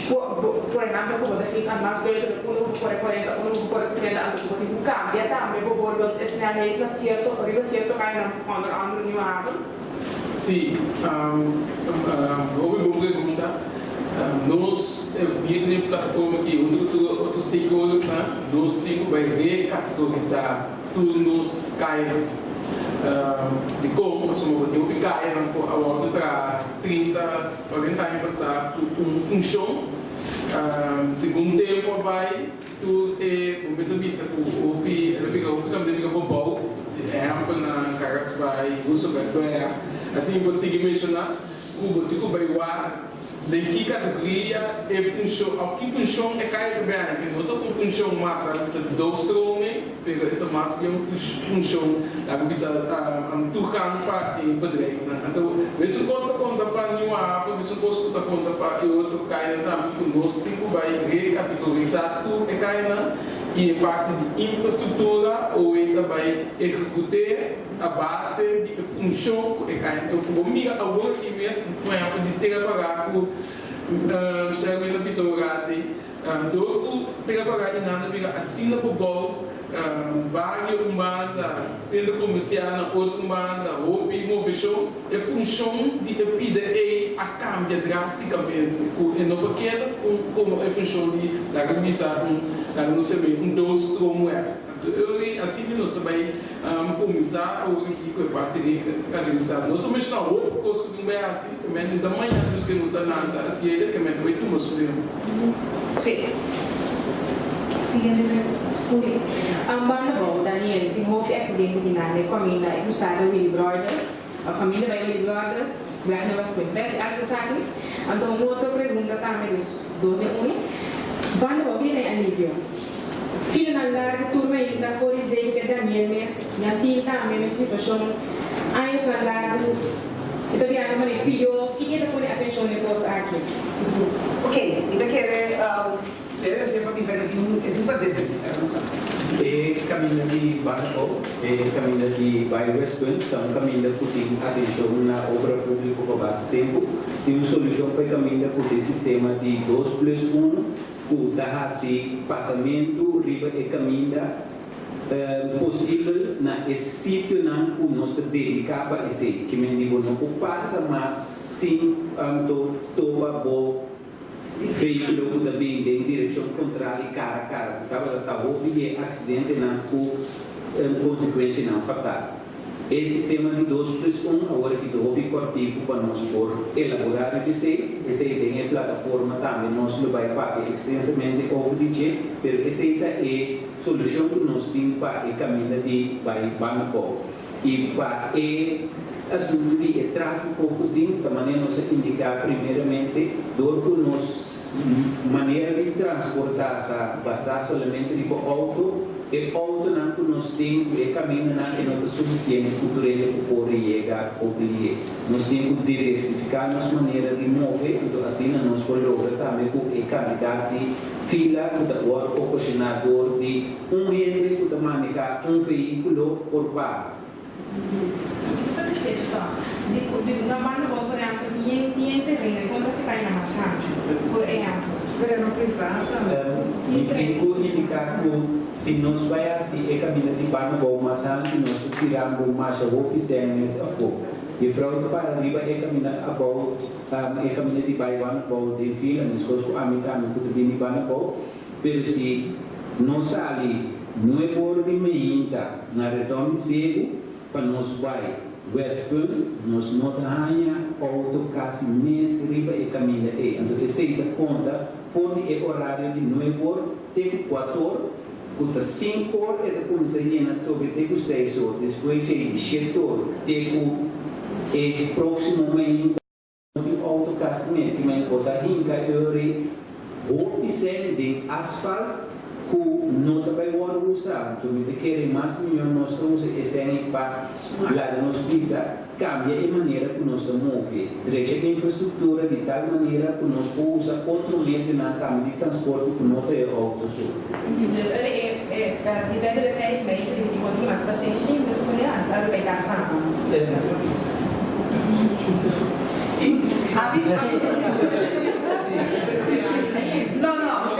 por ejemplo, como decís, más de uno por 40, uno por 60, un cambia también, porque es una regla cierto, arriba cierto que hay cuando ando en una área. Sí, uma pergunta. Nós vimos na plataforma que outros stakeholders, nós temos que recategorizar tudo nos caem. De como assumir que o caia a volta para 30, 40 anos passar função. Segundo tempo vai tu começa a vista o que ele fica robô amplo na cara vai uso vai assim você mencionar o tipo vai lá de que categoria é função a que função é cair bem que não tô com função massa você dois trome pelo então mais que função a bisa tuhan para em bedrijf então isso custa conta para nenhuma isso custa conta para que outro cair também conosco tipo vai recategorizar tudo é cair e a parte de infraestrutura ou ainda vai executar a base de função que é então como amiga agora que mesmo com a de ter pagar por chega na pessoa grande do ter pagar e nada fica assina por gol bairro banda centro comercial na outra banda ou imobiliário é função de pedir a cambia drasticamente e não porque como é função de da camisa não sei bem dois como é eu assim nós também começar a aqui com a parte de administrar nós somos na outra coisa que não é assim também da manhã nós que nos dá nada assim ele que também tu nos podemos sim Siguiente pergunta. Sim. Ang banda Daniel, tem houve acidente de nada com a família, é usada Willy Brothers, a família vai Willy Brothers, vai na vasco, parece algo sabe? Então, uma outra pergunta também dos 12 anos, banda viene alívio. Filho na larga turma ainda foi dizer que Daniel mes, já tinha também a situação, aí só larga, então via como ele pediu, que ele foi atenção depois aqui. Ok, então quer saya siapa bisa itu kan desa caminho de Banco, caminho de bairro Westpoint, então caminho por ter atenção na obra pública por bastante tempo, e uma solução para caminho por ter sistema de 2+1, o da passamento, riba e caminho possível na esse sítio não o nosso dedicado a esse que me digo não passa, mas sim toda boa veículo também em direção contrária cara a cara estava houve acidente não com consequência não fatal esse sistema de 2+1 agora que houve cortivo para nós por elaborar esse tem a plataforma também nós vai para extensamente over DJ mas essa é a solução que nós temos para o caminho de Banco e para assunto de tráfego cozinho também nós indicar primeiramente do nosso maneira de transportar passar somente de auto e auto não que nós temos e caminho não que não é suficiente para ele poder chegar ao cliente nós temos que diversificar nossa maneira de mover então assim nós podemos também com a quantidade de fila que o proporcionador de gente que manejar veículo por par satisfeito tá de trabalho bom por exemplo tem terreno quando se cai na massagem por exemplo Verano privado. indicar que se nós vai assim é caminho de Banco massagem nós tiramos mais roupa e sem esse fogo e fraude para arriba é caminho é caminho de Banco de fila nós conosco a mitad no de Banco pero se não sai não é por de meinta na retorno cedo para nós vai Westpoint, nós não ganha auto quase mês riba e caminha então essa conta fonte é horário de 9 horas tem 4 horas custa 5 horas e depois se llena todo tem 6 horas depois tem 7 horas tem o próximo mês de auto quase mês que me bota hinca euro ou piscina de asfalto que não também vai usar, então se querem mais melhor nós usamos esse para lá nós precisa cambia a maneira que nós move, direito de infraestrutura de tal maneira que nós podemos usar outro meio na cama de transporte que não tem auto só. Então ele é dizendo que é bem de continuar as pacientes então se pode dar para pegar não, é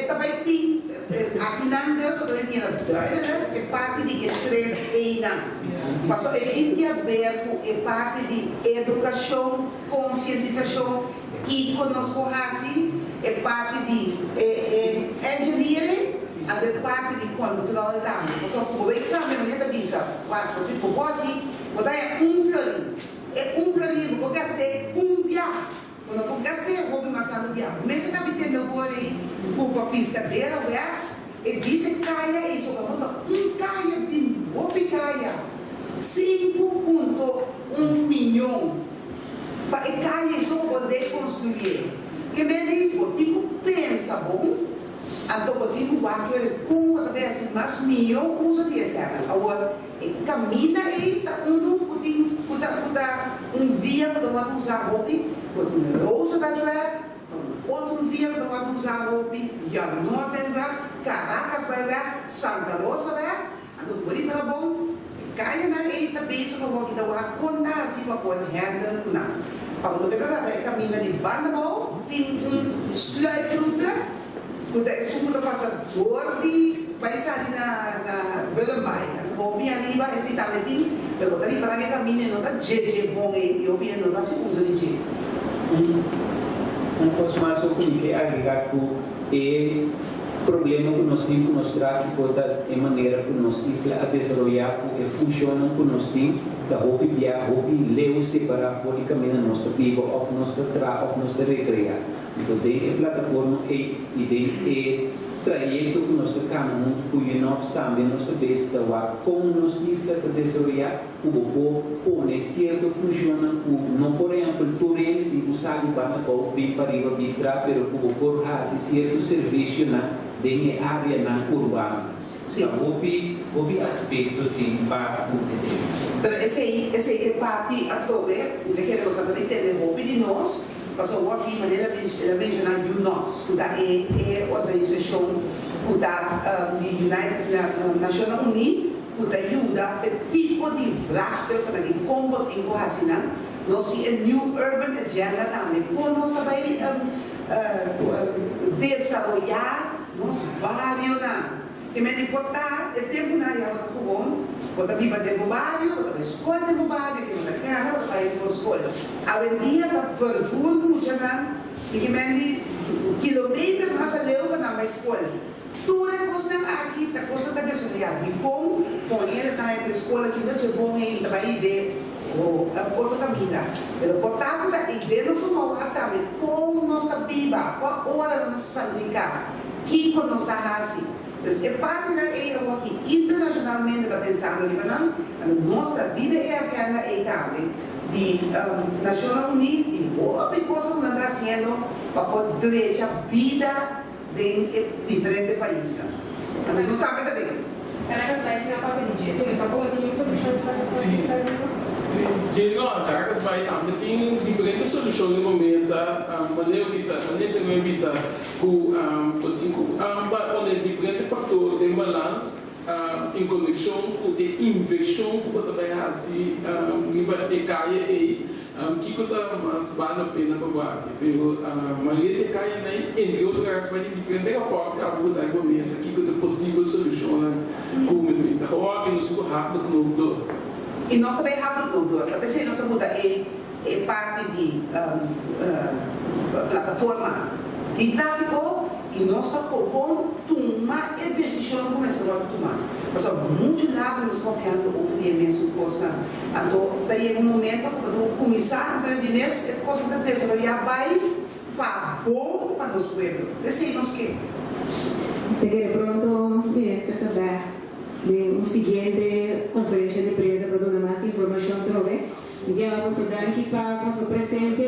também sim aqui não Deus quando ele tinha é parte de estresse e mas é aberto é parte de educação conscientização e conosco assim é parte de engineering e parte de controle também só que o bem também não é visa quatro tipo quase botar é florinho porque gastei piá quando eu gastei eu vou me matar no piá mas se cabe tendo agora por pista dela e disse caia isso caia de caia 5,1 milhão para caia isso poder construir que me digo tipo pensa bom então eu digo que como também assim mais milhão usa de certo agora caminha aí tá via que não usar roupa quando usa da outro via que não usar roupa já não tem Caracas vai lá, Santa Rosa vai lá, então por isso é bom, kaya na também sa mga ginawa, kung na si Mapon handle ko na. Pag ito ka na, kami na di banda mo, ting slide route, kung tayo sumula pa sa Gordi, paisa din na Belambay, ang bobi ang iba, kasi tama din, pero tali parang kami na nota, JJ Bonge, yung pinanota si uso ni J. Um posso mais que agregar que problema que nós temos que mostrar que pode é maneira que nós isla a desenvolver e funciona que nós temos da roupa dia roupa leu separar fora caminho nosso vivo of nosso trabalho of nosso recrear então de plataforma e de trajeto que nós caminho que nós também nós besta wa como nós isla a desenvolver o pone certo funciona não por exemplo turene tipo sabe para o bem para ir para pero o por assim certo serviço na dentro da área na urbana. Houve aspecto de para acontecer. Esse aí é parte atual, o que queremos saber entender houve de nós, passou aqui de maneira regional UNOPS, que é a organização da United Nations Unidas, que ajuda o tipo de rastro para que como tempo assim, nós temos a New Urban Agenda também, como nós também desenvolver nos barrios na e me importar o tempo na ia para o bom quando viva dentro do barrio quando escola dentro do barrio que não tem nada vai ir para a escola a dia para vervoer muito na e que me quilômetro mais a leu na minha escola tudo é coisa aqui tá coisa da sociedade e como põe na escola que não é bom em vai ver o outro caminho mas o portanto da ideia não só também como nós está viva qual hora nós saímos de casa que nós está assim. Então, é parte da EU aqui, internacionalmente, está pensando em Líbano, a nossa vida é aquela também, de Nações Unidas, e boa coisa que nós estamos fazendo para poder a vida de diferentes países. Então, nós estamos entendendo. Caracas vai chegar para pedir, sim, está bom, eu tenho sobre o Sim. Caracas vai ter diferentes soluções no momento, maneira que visa onde diferentes fatores de balanço em conexão com a inversão que pode fazer assim, que caia aí, que custa mais vale a pena para você. Mas maioria de caia aí, entre outros casos, vai ter diferentes rapportos que a boa da começa, que custa possível solucionar como assim. Então, aqui no sul rápido do e nós também rápido tudo, porque se nós muda é parte de plataforma de tráfego e nós estamos propondo tomar a decisão começando a tomar. Mas muito lado nós estamos vendo o dia mesmo coisa. Então, daí é momento quando começar a ter mês é coisa da desenvolver vai para bom para os pueblos. Decidimos que. Te quero pronto, ministro, também. De siguiente conferência de prensa para dar mais informação sobre. E vamos a dar aqui para a sua presença